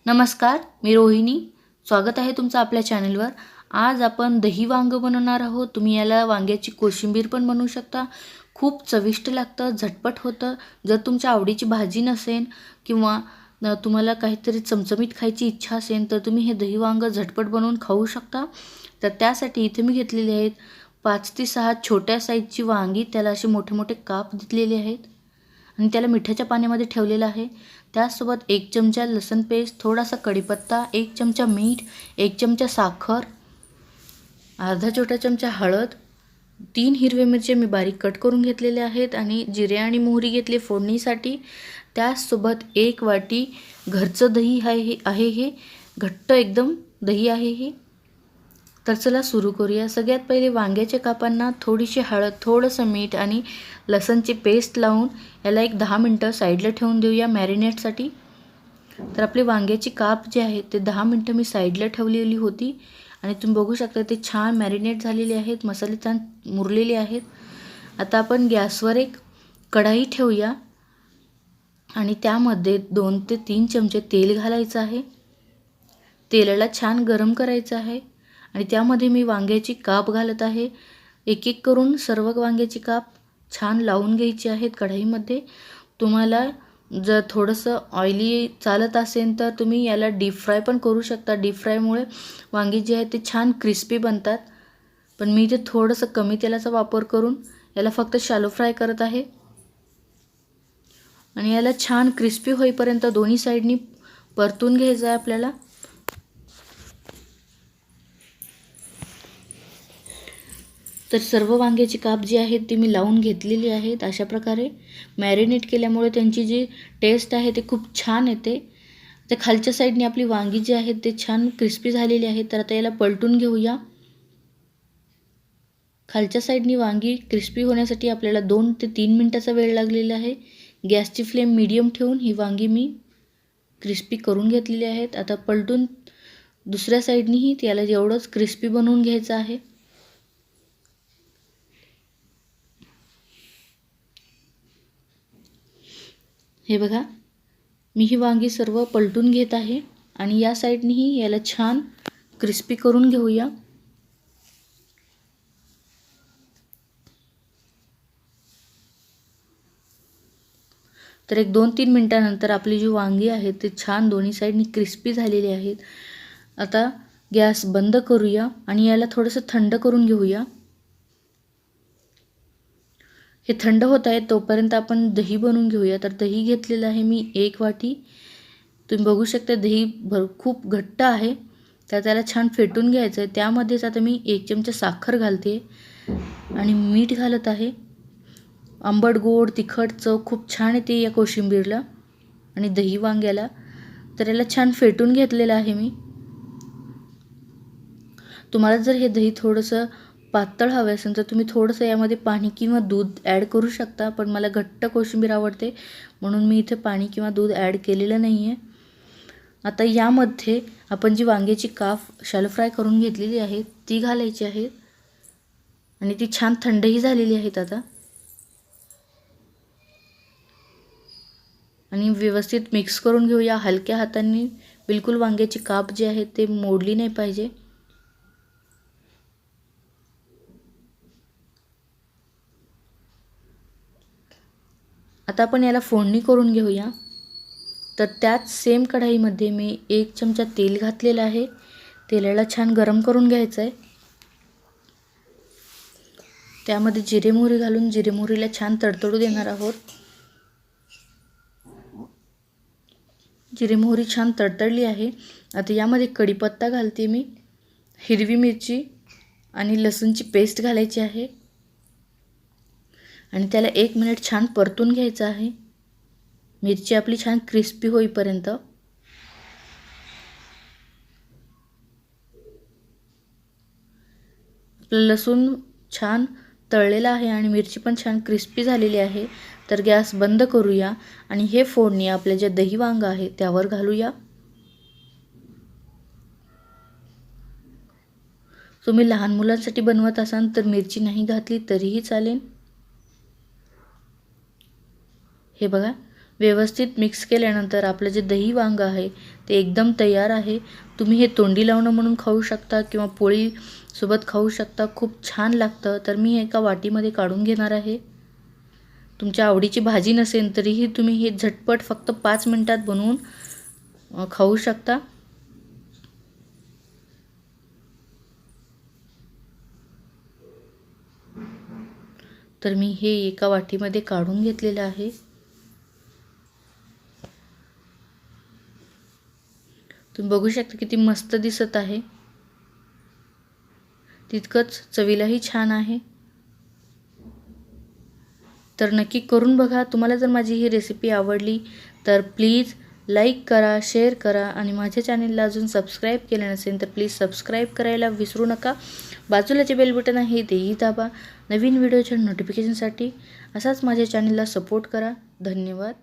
नमस्कार, मी रोहिणी. स्वागत आहे तुमचं आपल्या चॅनलवर. आज आपण दही वांगं बनवणार आहोत. तुम्ही याला वांग्याची कोशिंबीर पण बनवू शकता. खूप चविष्ट लागतं, झटपट होतं. जर तुमच्या आवडीची भाजी नसेल किंवा तुम्हाला काहीतरी चमचमीत खायची इच्छा असेल तर तुम्ही हे दही वांगं झटपट बनवून खाऊ शकता. तर त्यासाठी इथे मी घेतलेले आहेत 5 ते 6 छोट्या साईजची वांगी. त्याला असे मोठे मोठे काप दिलेले आहेत आणि त्याला मिठाच्या पाण्यामध्ये ठेवलेलं आहे. त्यासोबत 1 चमचा लसूण पेस्ट, थोडासा कढीपत्ता, 1 चमचा मीठ, 1 चमचा साखर, अर्धा छोटा चमचा हळद, 3 हिरवे मिरची मी बारीक कट करून घेतलेले आहेत आणि जिरे आणि मोहरी घेतली फोडणीसाठी. त्यासोबत 1 वाटी घरचं दही आहे हे घट्ट एकदम दही आहे हे. तर चला सुरू करूया. सगळ्यात पहिले वांग्याच्या कापांना थोडीशी हळद, थोडंसं मीठ आणि लसणची पेस्ट लावून याला एक 10 मिनटं साईडला ठेवून देऊया मॅरिनेटसाठी. तर आपले वांग्याची काप जे आहेत ते 10 मिनटं मी साईडला ठेवलेली होती आणि तुम्ही बघू शकता ते छान मॅरिनेट झालेले आहेत, मसाले छान मुरलेले आहेत. आता आपण गॅसवर एक कढाई ठेवूया आणि त्यामध्ये 2 ते 3 चमचे तेल घालायचं आहे. तेलाला छान गरम करायचं आहे आणि त्यामध्ये मी वांग्याची काप घालत आहे. एक एक करून सर्व वांग्याची काप छान लावून घ्यायची आहेत कढईमध्ये. तुम्हाला जर थोडंसं ऑइली चालत असेल तर तुम्ही याला डीप फ्राय पण करू शकता. डीप फ्रायमुळे वांगी जे आहेत ते छान क्रिस्पी बनतात. पण मी इथे थोडंसं कमी तेलाचा वापर करून याला फक्त शॅलो फ्राय करत आहे आणि याला छान क्रिस्पी होईपर्यंत दोन्ही साईडनी परतून घ्यायचं आहे आपल्याला. तर सर्व वांग्याची काप जी आहेत ती मी लावून घेतलेली आहेत. अशा प्रकारे मॅरिनेट केल्यामुळे त्यांची जी टेस्ट आहे ते खूप छान येते. तर खालच्या साईडने आपली वांगी जी आहेत ते छान क्रिस्पी झालेली आहेत. तर आता याला पलटून घेऊया. खालच्या साईडनी वांगी क्रिस्पी होण्यासाठी आपल्याला 2 ते 3 मिनटाचा वेळ लागलेला आहे. गॅसची फ्लेम मीडियम ठेवून ही वांगी मी क्रिस्पी करून घेतलेली आहेत. आता पलटून दुसऱ्या साईडनीही याला एवढंच क्रिस्पी बनवून घ्यायचं आहे. हे बघा, मी ही वांगी सर्व पलटून घेत आहे आणि या साईडनीही याला छान क्रिस्पी करून घेऊया. तर एक 2-3 मिनटानंतर आपली जी वांगी आहेत ते छान दोन्ही साईडनी क्रिस्पी झालेली आहेत. आता गॅस बंद करूया आणि याला थोडंसं थंड करून घेऊया. हे थंड होत आहे तोपर्यंत आपण दही बनवून घेऊया. तर दही घेतलेलं आहे मी 1 वाटी. तुम्ही बघू शकता दही खूप घट्ट आहे. तर त्याला छान फेटून घ्यायचं आहे. त्यामध्येच आता मी 1 चमचा साखर घालते आणि मीठ घालत आहे. आंबट गोड तिखट चव खूप छान येते या कोशिंबीरला आणि दही वांग्याला. तर याला छान फेटून घेतलेलं आहे मी. तुम्हाला जर हे दही थोडंसं पातळ हवे असेल तर तुम्ही थोडंसं यामध्ये पाणी किंवा दूध ॲड करू शकता. पण मला घट्ट कोशिंबीर आवडते म्हणून मी इथे पाणी किंवा दूध ॲड केलेलं नाही आहे. आता यामध्ये आपण जी वांग्याची काप शॅलो फ्राय करून घेतलेली आहे ती घालायची आहे आणि ती छान थंडही झालेली आहेत आता. आणि व्यवस्थित मिक्स करून घेऊया हलक्या हातांनी. बिलकुल वांग्याची काप जी आहेत ते मोडली नाही पाहिजे. आता आपण याला फोडणी करून घेऊया. तर त्याच सेम कढईमध्ये मी 1 चमचा तेल घातलेलं आहे. तेलाला छान गरम करून घ्यायचं आहे. त्यामध्ये जिरे मोहरी घालून जिरे मोहरीला छान तडतडू देणार आहोत. जिरे मोहरी छान तडतडली आहे. आता यामध्ये कढीपत्ता घालते मी, हिरवी मिरची आणि लसूणची पेस्ट घालायची आहे आणि त्याला 1 मिनिट छान परतून घ्यायचं आहे. मिरची आपली छान क्रिस्पी होईपर्यंत. लसूण छान तळलेला आहे आणि मिरची पण छान क्रिस्पी झालेली आहे. तर गॅस बंद करूया आणि हे फोडणी आपल्या जे दही वांग आहे त्यावर घालूया. तुम्ही लहान मुलांसाठी बनवत असाल तर मिरची नाही घातली तरीही चालेल. हे बघा, व्यवस्थित मिक्स केल्यानंतर आपलं जे दही वांगं आहे ते एकदम तयार आहे. तुम्ही हे तोंडी लावणं म्हणून खाऊ शकता किंवा पोळीसोबत खाऊ शकता. खूप छान लागतं. तर मी एका वाटीमध्ये काढून घेणार आहे. तुमच्या आवडीची भाजी नसेल तरीही तुम्ही हे झटपट फक्त 5 मिनिटात बनवून खाऊ शकता. तर मी हे एका वाटीमध्ये काढून घेतलेलं आहे. तुम्ही बघू शकता किती मस्त दिसत आहे. तितकंच चवीलाही छान आहे. तर नक्की करून बघा. तुम्हाला जर माझी ही रेसिपी आवडली तर प्लीज लाईक करा, शेअर करा आणि माझ्या चॅनलला अजून सबस्क्राईब केलं नसेल तर प्लीज सबस्क्राईब करायला विसरू नका. बाजूला जे बेल बटन आहे तेही दाबा. नवीन व्हिडिओच्या नोटिफिकेशनसाठी. असाच माझ्या चॅनलला सपोर्ट करा. धन्यवाद.